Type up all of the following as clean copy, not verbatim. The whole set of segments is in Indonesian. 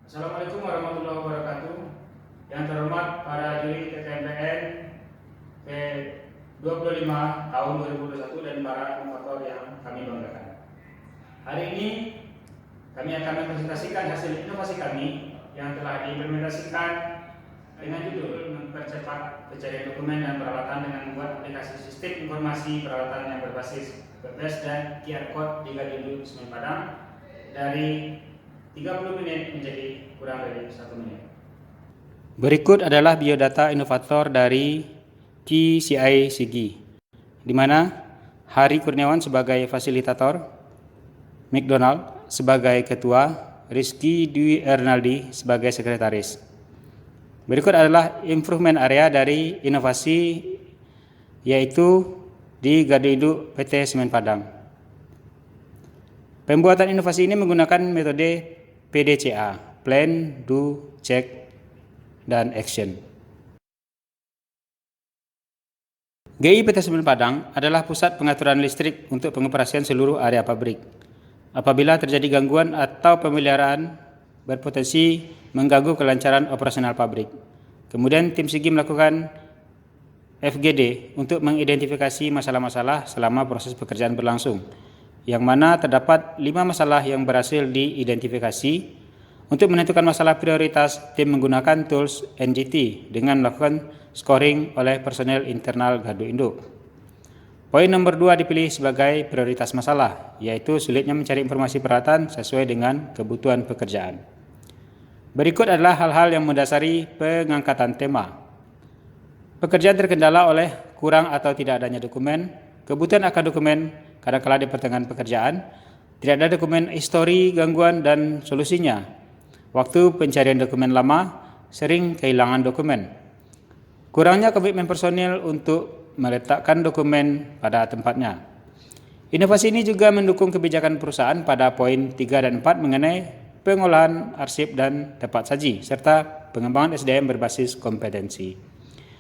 Assalamualaikum warahmatullahi wabarakatuh. Yang terhormat para juri TTMPN ke-25 tahun 2021 dan para inovator yang kami banggakan. Hari ini kami akan mempresentasikan hasil inovasi kami yang telah diimplementasikan dengan judul mempercepat pencarian dokumen dan peralatan dengan membuat aplikasi sistem informasi peralatan yang berbasis web-based dan QR Code di Gadidu Semen Padang dari 30 menit menjadi kurang dari 1 menit. Berikut adalah biodata inovator dari KCI Sigi, di mana Hari Kurniawan sebagai fasilitator, McDonald sebagai ketua, Rizky Dwi Ernaldi sebagai sekretaris. Berikut adalah improvement area dari inovasi, yaitu di Gadidu PT Semen Padang. Pembuatan inovasi ini menggunakan metode PDCA, Plan, Do, Check, dan Action. GI PT Semen Padang adalah pusat pengaturan listrik untuk pengoperasian seluruh area pabrik. Apabila terjadi gangguan atau pemeliharaan berpotensi mengganggu kelancaran operasional pabrik. Kemudian tim Sigi melakukan FGD untuk mengidentifikasi masalah-masalah selama proses pekerjaan berlangsung, yang mana terdapat 5 masalah yang berhasil diidentifikasi. Untuk menentukan masalah prioritas, tim menggunakan tools NGT dengan melakukan scoring oleh personel internal Gardu Induk. Poin nomor 2 dipilih sebagai prioritas masalah, yaitu sulitnya mencari informasi peralatan sesuai dengan kebutuhan pekerjaan. Berikut adalah hal-hal yang mendasari pengangkatan tema. Pekerjaan terkendala oleh kurang atau tidak adanya dokumen, kebutuhan akan dokumen kadangkala di pertengahan pekerjaan, tidak ada dokumen histori gangguan dan solusinya. Waktu pencarian dokumen lama, sering kehilangan dokumen. Kurangnya komitmen personil untuk meletakkan dokumen pada tempatnya. Inovasi ini juga mendukung kebijakan perusahaan pada poin 3 dan 4 mengenai pengolahan arsip dan tepat saji, serta pengembangan SDM berbasis kompetensi.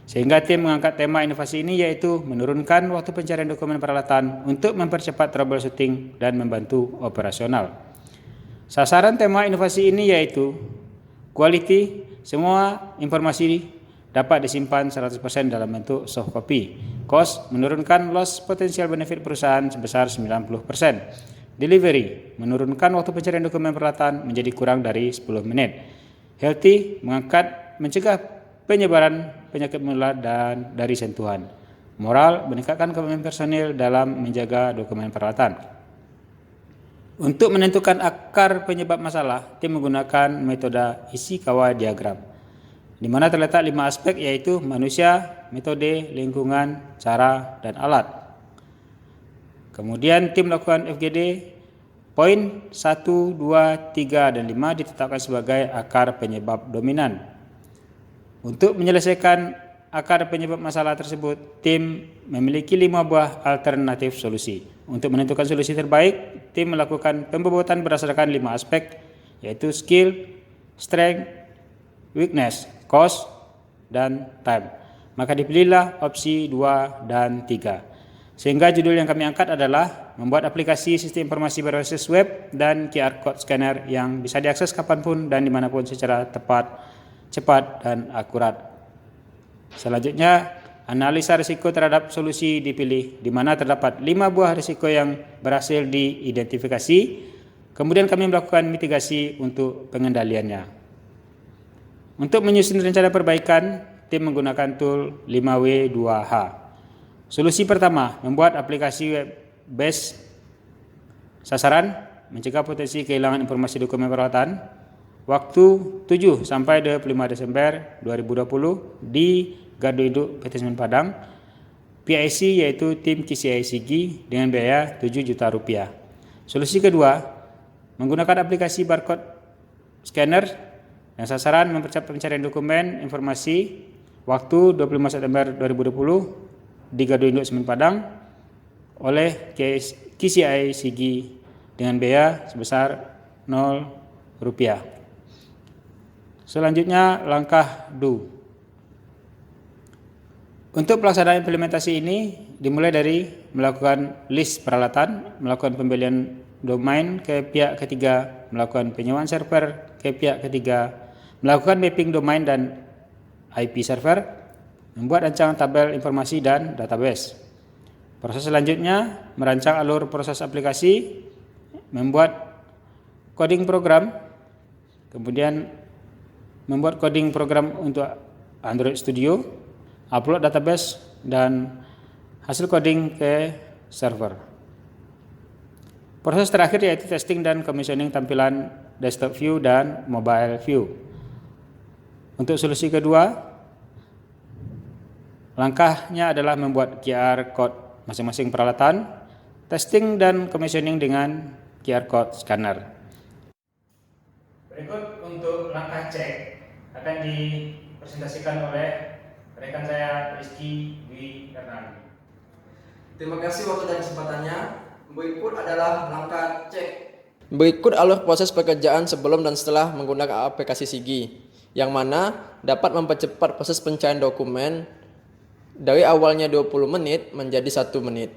Sehingga tim mengangkat tema inovasi ini, yaitu menurunkan waktu pencarian dokumen peralatan untuk mempercepat troubleshooting dan membantu operasional. Sasaran tema inovasi ini yaitu quality, semua informasi dapat disimpan 100% dalam bentuk soft copy. Cost, menurunkan loss potential benefit perusahaan sebesar 90%. Delivery, menurunkan waktu pencarian dokumen peralatan menjadi kurang dari 10 menit. Healthy, mencegah penyebaran penyakit menular dan dari sentuhan. Moral, meningkatkan komitmen personil dalam menjaga dokumen peralatan. Untuk menentukan akar penyebab masalah, tim menggunakan metode Ishikawa diagram, di mana terletak 5 aspek, yaitu manusia, metode, lingkungan, cara, dan alat. Kemudian tim melakukan FGD. Poin 1, 2, 3, dan 5 ditetapkan sebagai akar penyebab dominan. Untuk menyelesaikan akar penyebab masalah tersebut, tim memiliki 5 buah alternatif solusi. Untuk menentukan solusi terbaik, tim melakukan pembobotan berdasarkan 5 aspek, yaitu skill, strength, weakness, cost, dan time. Maka dipilihlah opsi 2 dan 3. Sehingga judul yang kami angkat adalah membuat aplikasi sistem informasi berbasis web dan QR Code scanner yang bisa diakses kapanpun dan dimanapun secara tepat, cepat, dan akurat. Selanjutnya, analisa risiko terhadap solusi dipilih, di mana terdapat 5 buah risiko yang berhasil diidentifikasi. Kemudian kami melakukan mitigasi untuk pengendaliannya. Untuk menyusun rencana perbaikan, tim menggunakan tool 5W2H. Solusi pertama, membuat aplikasi web-based. Sasaran, mencegah potensi kehilangan informasi dokumen peralatan. Waktu 7 sampai 25 Desember 2020 di Gardu Induk PT Semen Padang. PIC yaitu tim KCI Sigi dengan biaya Rp7 juta. Solusi kedua, menggunakan aplikasi barcode scanner dan sasaran mempercepat pencarian dokumen informasi. Waktu 25 September 2020 di Gardu Induk Semen Padang oleh KCI Sigi dengan biaya sebesar Rp0. Selanjutnya, langkah Do. Untuk pelaksanaan implementasi ini dimulai dari melakukan list peralatan, melakukan pembelian domain ke pihak ketiga, melakukan penyewaan server ke pihak ketiga, melakukan mapping domain dan IP server, membuat rancangan tabel informasi dan database. Proses selanjutnya, merancang alur proses aplikasi, membuat coding program, kemudian membuat coding program untuk Android Studio, upload database, dan hasil coding ke server. Proses terakhir yaitu testing dan commissioning tampilan desktop view dan mobile view. Untuk solusi kedua, langkahnya adalah membuat QR code masing-masing peralatan, testing dan commissioning dengan QR code scanner. Berikut untuk langkah cek akan dipresentasikan oleh rekan saya Rizky Dwi Hernandi. Terima kasih waktu dan kesempatannya. Berikut adalah langkah cek. Berikut alur proses pekerjaan sebelum dan setelah menggunakan aplikasi Sigi, yang mana dapat mempercepat proses pencarian dokumen dari awalnya 20 menit menjadi 1 menit.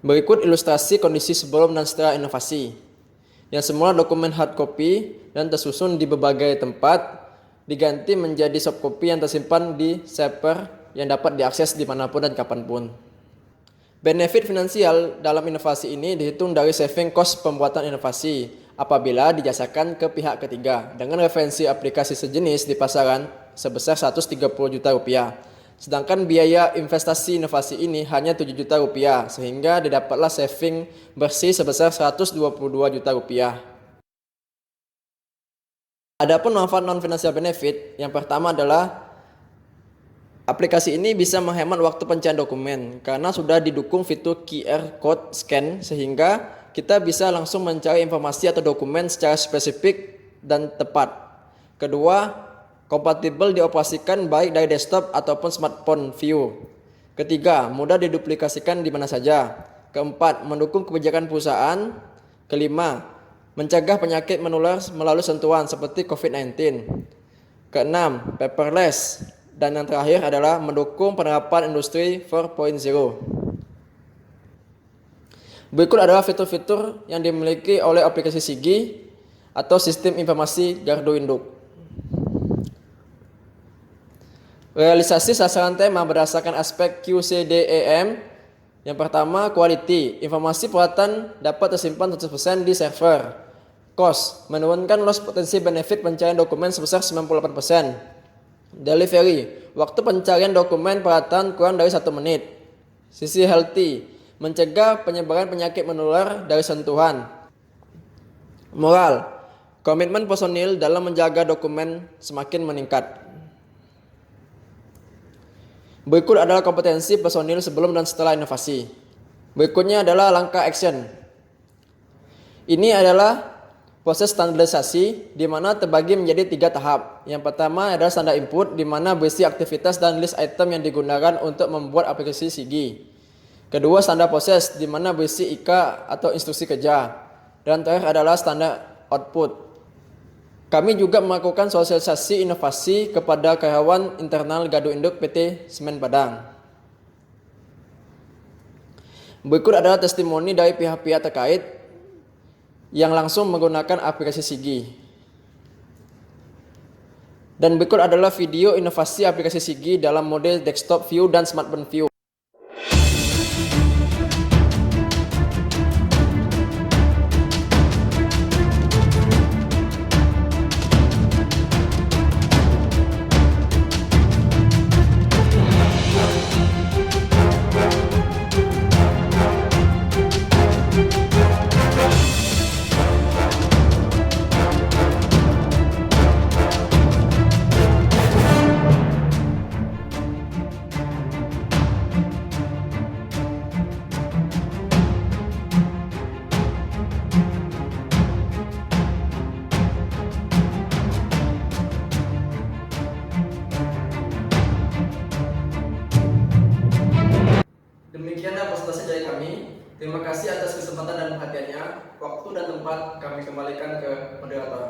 Berikut ilustrasi kondisi sebelum dan setelah inovasi, yang semula dokumen hard copy dan tersusun di berbagai tempat, diganti menjadi soft copy yang tersimpan di server yang dapat diakses dimanapun dan kapanpun. Benefit finansial dalam inovasi ini dihitung dari saving cost pembuatan inovasi apabila dijasakan ke pihak ketiga dengan referensi aplikasi sejenis di pasaran sebesar 130 juta rupiah. Sedangkan biaya investasi inovasi ini hanya 7 juta rupiah, sehingga didapatlah saving bersih sebesar 122 juta rupiah. Adapun manfaat non-financial benefit, yang pertama adalah aplikasi ini bisa menghemat waktu pencarian dokumen karena sudah didukung fitur QR code scan, sehingga kita bisa langsung mencari informasi atau dokumen secara spesifik dan tepat. Kedua, kompatibel dioperasikan baik dari desktop ataupun smartphone view. Ketiga, mudah diduplikasikan di mana saja. Keempat, mendukung kebijakan perusahaan. Kelima, mencegah penyakit menular melalui sentuhan seperti COVID-19. Keenam, paperless. Dan yang terakhir adalah mendukung penerapan industri 4.0. Berikut adalah fitur-fitur yang dimiliki oleh aplikasi Sigi atau Sistem Informasi Gardu Induk. Realisasi sasaran tema berdasarkan aspek QCDEM. Yang pertama, quality. Informasi peralatan dapat tersimpan 100% di server. Cost. Menurunkan loss potensi benefit pencarian dokumen sebesar 98%. Delivery. Waktu pencarian dokumen peralatan kurang dari 1 menit. Sisi healthy. Mencegah penyebaran penyakit menular dari sentuhan. Moral. Komitmen personil dalam menjaga dokumen semakin meningkat. Berikut adalah kompetensi personil sebelum dan setelah inovasi. Berikutnya adalah langkah action. Ini adalah proses standarisasi di mana terbagi menjadi 3 tahap. Yang pertama adalah standar input, di mana berisi aktivitas dan list item yang digunakan untuk membuat aplikasi Sigi. Kedua, standar proses, di mana berisi IK atau instruksi kerja. Dan terakhir adalah standar output. Kami juga melakukan sosialisasi inovasi kepada karyawan internal Gardu Induk PT Semen Padang. Berikut adalah testimoni dari pihak-pihak terkait yang langsung menggunakan aplikasi Sigi. Dan berikut adalah video inovasi aplikasi Sigi dalam mode desktop view dan smartphone view. Demikianlah presentasi dari kami. Terima kasih atas kesempatan dan perhatiannya. Waktu dan tempat kami kembalikan ke moderator.